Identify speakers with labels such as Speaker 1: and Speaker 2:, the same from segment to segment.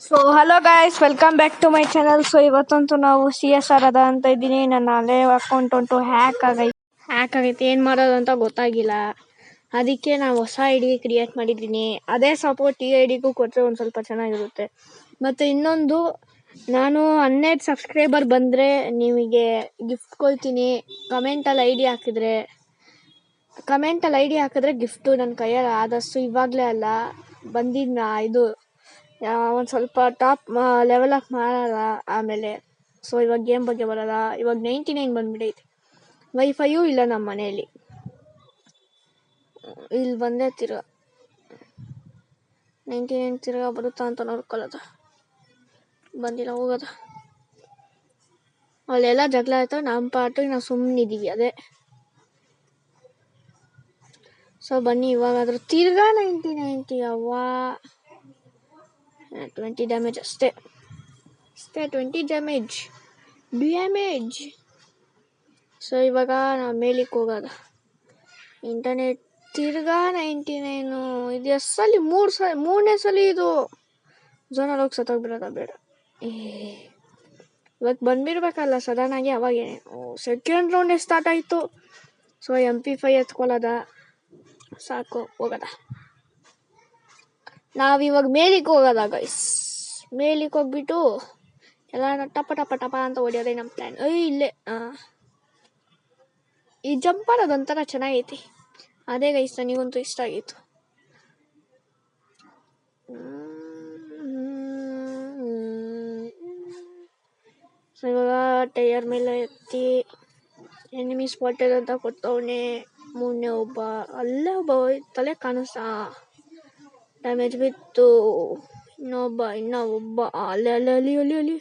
Speaker 1: So hello guys, welcome back to my channel. So ಇವತ್ತಂತೂ ನಾವು CSR ಅದ ಅಂತ ಇದ್ದೀನಿ. ನನ್ನ ಹಳೆ ಅಕೌಂಟ್ ಉಂಟು ಹ್ಯಾಕ್ ಆಗೈತೆ. ಏನು ಮಾಡೋದು ಅಂತ ಗೊತ್ತಾಗಿಲ್ಲ. ಅದಕ್ಕೆ ನಾನು ಹೊಸ ID ಕ್ರಿಯೇಟ್ ಮಾಡಿದ್ದೀನಿ. ಅದೇ ಸಪೋರ್ಟ್ ಈ IDಗೂ ಕೊಟ್ಟರೆ ಒಂದು ಸ್ವಲ್ಪ ಚೆನ್ನಾಗಿರುತ್ತೆ. ಮತ್ತು ಇನ್ನೊಂದು, ನಾನು 12 ಸಬ್ಸ್ಕ್ರೈಬರ್ ಬಂದರೆ ನಿಮಗೆ ಗಿಫ್ಟ್ ಕೊಡ್ತೀನಿ. ಕಮೆಂಟಲ್ಲಿ ಐ ಡಿ ಹಾಕಿದ್ರೆ ಗಿಫ್ಟು ನನ್ನ ಕೈಯಲ್ಲಿ ಆದಷ್ಟು ಇವಾಗಲೇ ಅಲ್ಲ, ಬಂದಿದ್ದ ಇದು ಒಂದು ಸ್ವಲ್ಪ ಟಾಪ್ ಲೆವೆಲ್ ಅಪ್ ಮಾಡಲ್ಲ ಆಮೇಲೆ. ಸೊ ಇವಾಗ ಗೇಮ್ ಬಗ್ಗೆ ಬರಲ್ಲ. ಇವಾಗ 99 ಬಂದ್ಬಿಟ್ಟೈತೆ. ವೈಫೈಯೂ ಇಲ್ಲ ನಮ್ಮ ಮನೆಯಲ್ಲಿ. ಇಲ್ಲಿ ಬಂದೇ ತಿರ್ಗಾ 99 ತಿರ್ಗಾ ಬರುತ್ತಾ ಅಂತ ನೋಡ್ಕೊಳ್ಳೋದು. ಬಂದಿಲ್ಲ, ಹೋಗೋದ. ಅಲ್ಲೆಲ್ಲ ಜಗಳ ಆಯ್ತು, ನಮ್ಮ ಪಾಟಿಗೆ ನಾವು ಸುಮ್ಮನಿದ್ದೀವಿ. ಅದೇ ಸೊ ಬನ್ನಿ, ಇವಾಗಾದರೂ ತಿರ್ಗಾ 90 ಅವ್ವಾ 20 ಡ್ಯಾಮೇಜ್ ಅಷ್ಟೇ 20 ಡ್ಯಾಮೇಜ್. ಸೊ ಇವಾಗ ನಾವು ಮೇಲಿಕ್ಕೆ ಹೋಗೋದ. ಇಂಟರ್ನೆಟ್ ತಿರ್ಗಾ 99. ಇದು ಎಷ್ಟು ಸಲ? ಮೂರನೇ ಸಲ ಇದು. ಝೋನಲ್ಲಿ ಹೋಗಿ ಸತ್ತೋಗ್ಬಿಡೋದ ಬೇಡ. ಇವತ್ತು ಬಂದ್ಬಿಡ್ಬೇಕಲ್ಲ ಸಡನ್ನಾಗಿ. ಅವಾಗೇನೆ ಸೆಕೆಂಡ್ ರೌಂಡೇ ಸ್ಟಾರ್ಟ್ ಆಯಿತು. ಸೊ MP5 ಎತ್ಕೊಳ್ಳೋದ, ಸಾಕು, ಹೋಗೋದ. ನಾವಿವಾಗ ಮೇಲಿಗೆ ಹೋಗೋದ ಗೈಸ್. ಮೇಲಿಗೆ ಹೋಗ್ಬಿಟ್ಟು ಎಲ್ಲ ಟಪ ಟಪ ಟಪ ಅಂತ ಹೊಡಿಯೋದೇ ನಮ್ಮ ಪ್ಲ್ಯಾನ್. ಇಲ್ಲೇ ಈ ಜಂಪ್ ಮಾಡೋದೊಂಥರ ಚೆನ್ನಾಗೈತಿ. ಅದೇ ಗೈಸ್ ನನಗಂತೂ ಇಷ್ಟ ಆಗಿತ್ತು. ಸೊ ಇವಾಗ ಟೈರ್ ಮೇಲೆ ಎತ್ತಿ ಎನಿಮಿ ಸ್ಪಾಟೆಡ್ ಅಂತ ಕೊಟ್ಟವನೆ. ಮೂರನೇ ಒಬ್ಬ, ಅಲ್ಲೇ ಒಬ್ಬ ತಲೆ ಕಾಣಿಸ್ತಾ ಡ್ಯಾಮೇಜ್ ಬಿತ್ತು. ಇನ್ನೂ ಒಬ್ಬ ಅಲ್ಲಿ 4.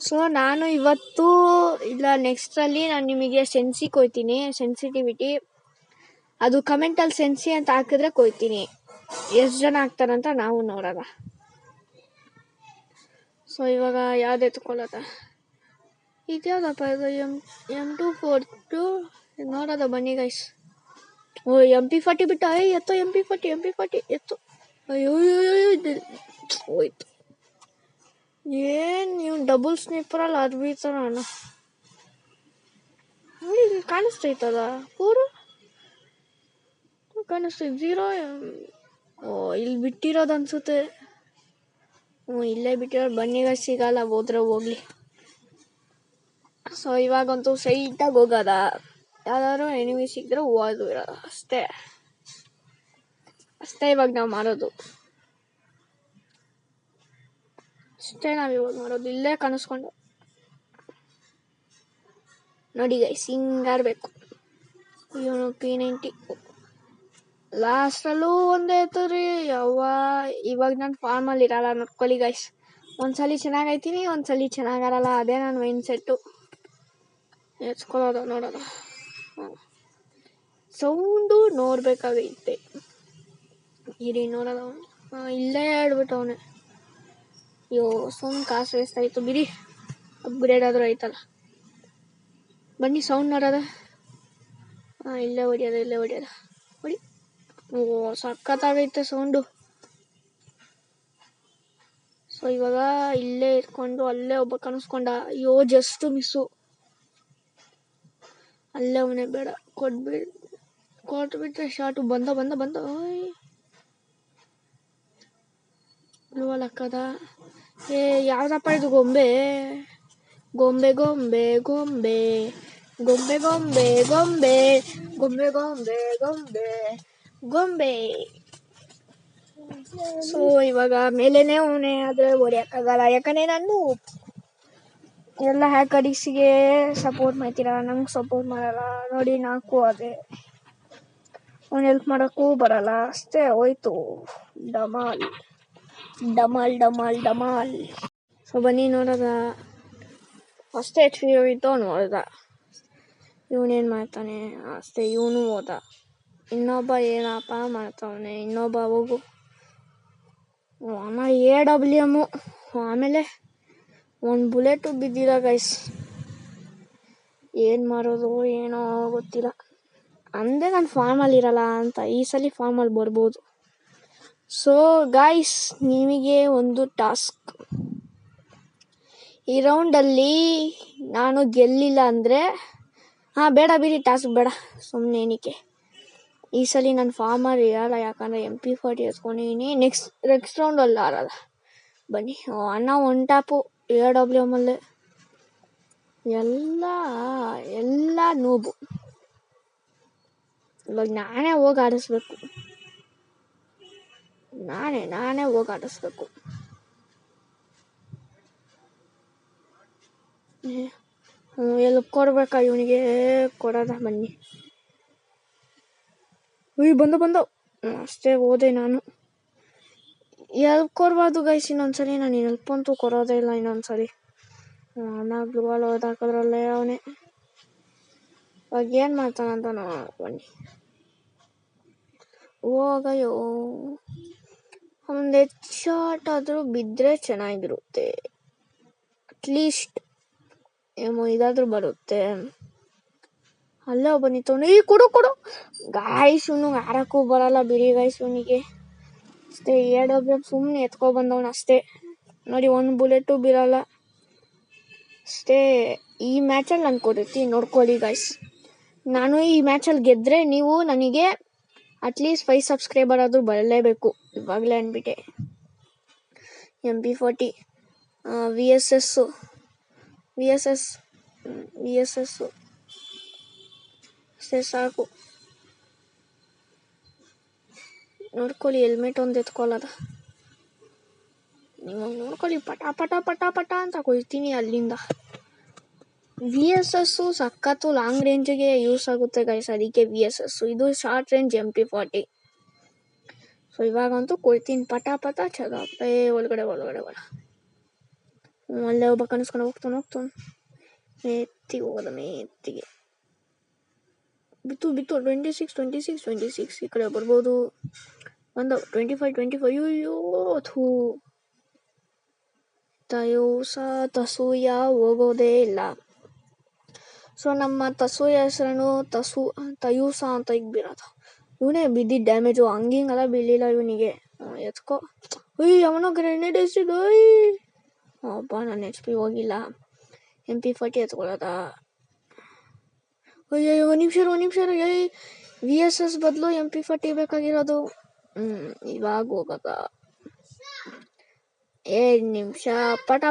Speaker 1: ಸೊ ನಾನು ಇವತ್ತು ಇಲ್ಲ ನೆಕ್ಸ್ಟಲ್ಲಿ ನಾನು ನಿಮಗೆ ಸೆನ್ಸಿ ಕೊಯ್ತೀನಿ. ಸೆನ್ಸಿಟಿವಿಟಿ ಅದು ಕಮೆಂಟಲ್ಲಿ ಸೆನ್ಸಿ ಅಂತ ಹಾಕಿದ್ರೆ ಕೊಯ್ತೀನಿ. ಎಷ್ಟು ಜನ ಹಾಕ್ತಾರಂತ ನಾವು ನೋಡೋಣ. ಸೊ ಇವಾಗ ಯಾವ್ದು ಎತ್ಕೊಳ್ಳೋದ? ಇದ್ಯಾವುದಪ್ಪ ಇದು? M242 ನೋಡೋದ ಬನ್ನಿ ಗೈಸ್. MP40 ಬಿಟ್ಟ. ಎತ್ತೋ MP40 ಎತ್ತು. ಅಯ್ಯೋ ಹೋಯ್ತು. ಏನು ನೀವು ಡಬಲ್ ಸ್ನೈಪರಲ್ಲಿ ಅರ್ಬಿತಾರ ಅಣ್ಣ. ಇಲ್ಲಿ ಕಾಣಿಸ್ತೈತದ ಪೂರು ಕಾಣಿಸ್ತೈತೆ. 0. ಇಲ್ಲಿ ಬಿಟ್ಟಿರೋದು ಅನ್ಸುತ್ತೆ. ಇಲ್ಲೇ ಬಿಟ್ಟಿರೋದು. ಬನ್ನಿಗ ಸಿಗಲ್ಲ, ಹೋದ್ರೆ ಹೋಗ್ಲಿ. ಸೊ ಇವಾಗಂತೂ ಸೈಟಾಗಿ ಹೋಗೋದ. ಯಾವ್ದಾದ್ರು ಎನಿಮಿ ಸಿಕ್ಕಿದ್ರೆ ಹೋಗೋದು ಇರೋದು ಅಷ್ಟೇ ಇವಾಗ ನಾವು ಮಾಡೋದು. ನಾವಿವಾಗ ಮಾಡೋದು ಇಲ್ಲೇ ಕಾಣಿಸ್ಕೊಂಡು ನೋಡಿ ಗೈಸ್, ಹಿಂಗಾಡ್ಬೇಕು. ಇವನು P90 ಲಾಸ್ಟಲ್ಲೂ ಒಂದೇ ಎತ್ತದ್ರಿ. ಇವಾಗ ನಾನು ಫಾರ್ಮಲ್ಲಿ ಇರಲ್ಲ, ನೋಡ್ಕೊಳ್ಳಿ ಗೈಸ್. ಒಂದ್ಸಲಿ ಚೆನ್ನಾಗೈತೀನಿ, ಒಂದ್ಸಲಿ ಚೆನ್ನಾಗಾರಲ್ಲ. ಅದೇ ನನ್ನ ಮೈಂಡ್ ಸೆಟ್ಟು. ಎತ್ಕೊಳ್ಳೋದು, ನೋಡೋದು. ಸೌಂಡು ನೋಡ್ಬೇಕಾಗೈತೆ. ಇರಿ ನೋಡೋದು. ಇಲ್ಲೇ ಆಡ್ಬಿಟ್ಟವನೆ. ಅಯ್ಯೋ, ಸೌಂಡ್ ಕಾಸು ವೇಸ್ಟ್ ಆಯಿತು ಬಿಡಿ. ಅಪ್ಗ್ರೇಡ್ ಆದರೂ ಆಯ್ತಲ್ಲ. ಬನ್ನಿ ಸೌಂಡ್ ನೋಡೋದ. ಇಲ್ಲೇ ಹೊಡಿಯೋದ ಹೊಡಿ. ಸಖತ್ತಾಗೈತೆ ಸೌಂಡು. ಸೊ ಇವಾಗ ಇಲ್ಲೇ ಇಟ್ಕೊಂಡು ಅಲ್ಲೇ ಒಬ್ಬ ಕಾಣಿಸ್ಕೊಂಡ. ಅಯ್ಯೋ, ಜಸ್ಟ್ ಮಿಸ್ಸು. ಅಲ್ಲೇ ಅವನೇ, ಬೇಡ. ಕೊಟ್ಬಿಟ್ರೆ ಶಾರ್ಟು. ಬಂದ ಬ್ಲೂವಲ್ಲಿ ಹಾಕದ. ಯಾವ್ದಪ್ಪ ಇದು? ಗೊಂಬೆ. ಸೊ ಇವಾಗ ಮೇಲೇನೆ ಅವನೇ, ಆದರೆ ಹೊಡಿಯೋಕ್ಕಾಗಲ್ಲ. ಯಾಕಂದರೆ ನಾನು ಎಲ್ಲ ಹ್ಯಾಕರ್ಸಿಗೆ ಸಪೋರ್ಟ್ ಮಾಡ್ತೀರ, ನಂಗೆ ಸಪೋರ್ಟ್ ಮಾಡಲ್ಲ ನೋಡಿ. 4 ಅದೇ ಅವ್ನು ಹೆಲ್ಪ್ ಮಾಡೋಕ್ಕೂ ಬರಲ್ಲ. ಅಷ್ಟೇ ಹೋಯ್ತು. ಡಮಾಲ್. ಸೊ ಬನ್ನಿ ನೋಡೋದ. ಫಸ್ಟ್ HP ಹೋಗಿತ್ತು, ನೋಡ್ದ. ಇವನೇನು ಮಾಡ್ತಾನೆ ಅಷ್ಟೇ. ಇವನು ಹೋದ. ಇನ್ನೊಬ್ಬ ಏನಪ್ಪ ಮಾಡ್ತಾವನೆ. ಇನ್ನೊಬ್ಬ ಹೋಗು. ಅಮ್ಮ AWM. ಆಮೇಲೆ ಒಂದು ಬುಲೆಟು ಬಿದ್ದಿಲ್ಲ ಗೈಸ್. ಏನು ಮಾಡೋದು ಏನೋ ಗೊತ್ತಿಲ್ಲ. ಅಂದರೆ ನಾನು ಫಾರ್ಮಲ್ಲಿ ಇರಲ್ಲ ಅಂತ. ಈ ಸಲ ಫಾರ್ಮಲ್ಲಿ ಬರ್ಬೋದು. ಸೊ ಗಾಯ್ಸ್, ನಿಮಗೆ ಒಂದು ಟಾಸ್ಕ್. ಈ ರೌಂಡಲ್ಲಿ ನಾನು ಗೆಲ್ಲಿಲ್ಲ ಅಂದರೆ ಬೇಡ ಬಿಡಿ, ಟಾಸ್ಕ್ ಬೇಡ, ಸುಮ್ಮನೆ ಏನಕ್ಕೆ. ಈ ಸಲ ನಾನು ಫಾರ್ಮರ್ ಇರಲ್ಲ, ಯಾಕಂದರೆ MP40 ಎತ್ಕೊಂಡಿದ್ದೀನಿ. ನೆಕ್ಸ್ಟ್ ರೌಂಡಲ್ಲಿ ಆರಲ್ಲ. ಬನ್ನಿ ಅಣ್ಣ, ಒನ್ ಟ್ಯಾಪು AWMಲ್ಲೇ ಎಲ್ಲ ನೂಬು. ಇವಾಗ ನಾನೇ ಹೋಗಿ ಆಡಿಸ್ಬೇಕು. ನಾನೇ ಹೋಗಿ ಆಡಿಸ್ಬೇಕು. ಎಲ್ಲಿ ಕೊಡ್ಬೇಕಾ ಇವನಿಗೆ? ಕೊಡೋದ, ಬನ್ನಿ. ಬಂದು ಅಷ್ಟೇ ಹೋದೆ ನಾನು. ಎಲ್ಪ್ ಕೊಡ್ಬಾರ್ದು ಗೈಸ್ ಇನ್ನೊಂದ್ಸಲಿ. ನಾನು ಎಲ್ಪ್ ಅಂತೂ ಕೊಡೋದೇ ಇಲ್ಲ ಇನ್ನೊಂದ್ಸಲಿ. ಗ್ಲೂ ವಾಲ್ ಓದಾಕೋದ್ರಲ್ಲೇ ಅವನೇ. ಇವಾಗ ಏನು ಮಾಡ್ತಾನಂತ ನೋಡೋಣ, ಬನ್ನಿ. ಹೋಗಯ್ಯೋ, ಒಂದು ಹೆಡ್ ಶಾಟ್ ಆದರೂ ಬಿದ್ದರೆ ಚೆನ್ನಾಗಿರುತ್ತೆ. ಅಟ್ಲೀಸ್ಟ್ ಇದಾದರೂ ಬರುತ್ತೆ. ಅಲ್ಲೇ ಒಬ್ಬ ನಿಂತವನು. ಕೊಡು ಗಾಯ್ಸ್, ಇವನಿಗೆ ಆಡಕ್ಕೂ ಬರಲ್ಲ ಬಿಡಿ ಗಾಯ್ಸ್. ಇವನಿಗೆ ಅಷ್ಟೇ AWM ಸುಮ್ಮನೆ ಎತ್ಕೊಬಂದವನು ಅಷ್ಟೇ. ನೋಡಿ, ಒಂದು ಬುಲೆಟು ಬೀರಲ್ಲ ಅಷ್ಟೇ. ಈ ಮ್ಯಾಚಲ್ಲಿ ನಾನು ಕೊಡ್ತೀನಿ, ನೋಡ್ಕೊಳ್ಳಿ ಗಾಯ್ಸ್. ನಾನು ಈ ಮ್ಯಾಚಲ್ಲಿ ಗೆದ್ದರೆ ನೀವು ನನಗೆ ಅಟ್ಲೀಸ್ಟ್ 5 ಸಬ್ಸ್ಕ್ರೈಬರ್ ಆದರೂ ಬರಲೇಬೇಕು. ಇವಾಗಲೇ ಅಂದ್ಬಿಟ್ಟೆ. MP40 VSS ಅಷ್ಟೇ ಸಾಕು. ನೋಡ್ಕೊಳ್ಳಿ, ಹೆಲ್ಮೆಟ್ ಒಂದು ಎತ್ಕೊಳ್ಳೋದ. ನೀವು ನೋಡ್ಕೊಳ್ಳಿ, ಪಟ ಅಂತ ಕೊಯ್ತೀನಿ ಅಲ್ಲಿಂದ. VSS ಸಖತ್ತು ಲಾಂಗ್ ರೇಂಜಿಗೆ ಯೂಸ್ ಆಗುತ್ತೆ ಗೈಸ್, ಅದಕ್ಕೆ VSS. ಇದು ಶಾರ್ಟ್ ರೇಂಜ್ MP40. ಸೊ ಇವಾಗಂತೂ ಕೊಯ್ತೀನಿ ಪಟ ಚೆನ್ನಾಗಿ. ಒಳಗಡೆ ಅಲ್ಲೇ ಒಬ್ಬ ಕನಸ್ಕೊಂಡು ಹೋಗ್ತಾನೆ. ಎತ್ತಿಗೆ ಹೋದ ಮೇತ್ತಿಗೆ ಬಿತ್ತು 26. ಈ ಕಡೆ ಬರ್ಬೋದು. ಒಂದು 25. ಅಯ್ಯೋ ಥೂ, ತಸೂಯ ಹೋಗೋದೇ ಇಲ್ಲ. ಸೊ ನಮ್ಮ ತಸೂಯ ಹೆಸರನ್ನು ತಯೂಸ ಅಂತ ಈಗ ಬೀರೋದು. ಇವನೇ ಬಿದ್ದಿದ್ದ ಡ್ಯಾಮೇಜು, ಹಂಗಿಂಗೆಲ್ಲ ಬೀಳಿಲ್ಲ ಇವನಿಗೆ. ಎತ್ಕೋ. ಅವನೋ ಗ್ರೆನೇಡ್ ಎಸಿದ. ಅಪ್ಪ, ನನ್ನ HP ಹೋಗಿಲ್ಲ. MP40 ಎತ್ಕೊಳ್ಳೋದ. ಅಯ್ಯೋ, ಒಂದು ನಿಮಿಷ. VSS ಬದಲು MP40 ಬೇಕಾಗಿರೋದು. ಇವಾಗ ಹೋಗೋದ. 2 ನಿಮಿಷ ಪಟ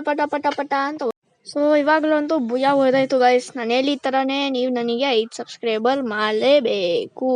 Speaker 1: ಅಂತ. ಸೊ ಇವಾಗಲೂ ಅಂತೂ ಭುಜ ಹೋದಾಯ್ತು ಗೈಸ್. ನಾನು ಹೇಳಿ ಥರನೇ ನೀವು ನನಗೆ 5 ಸಬ್ಸ್ಕ್ರೈಬರ್ ಮಾಡಲೇಬೇಕು.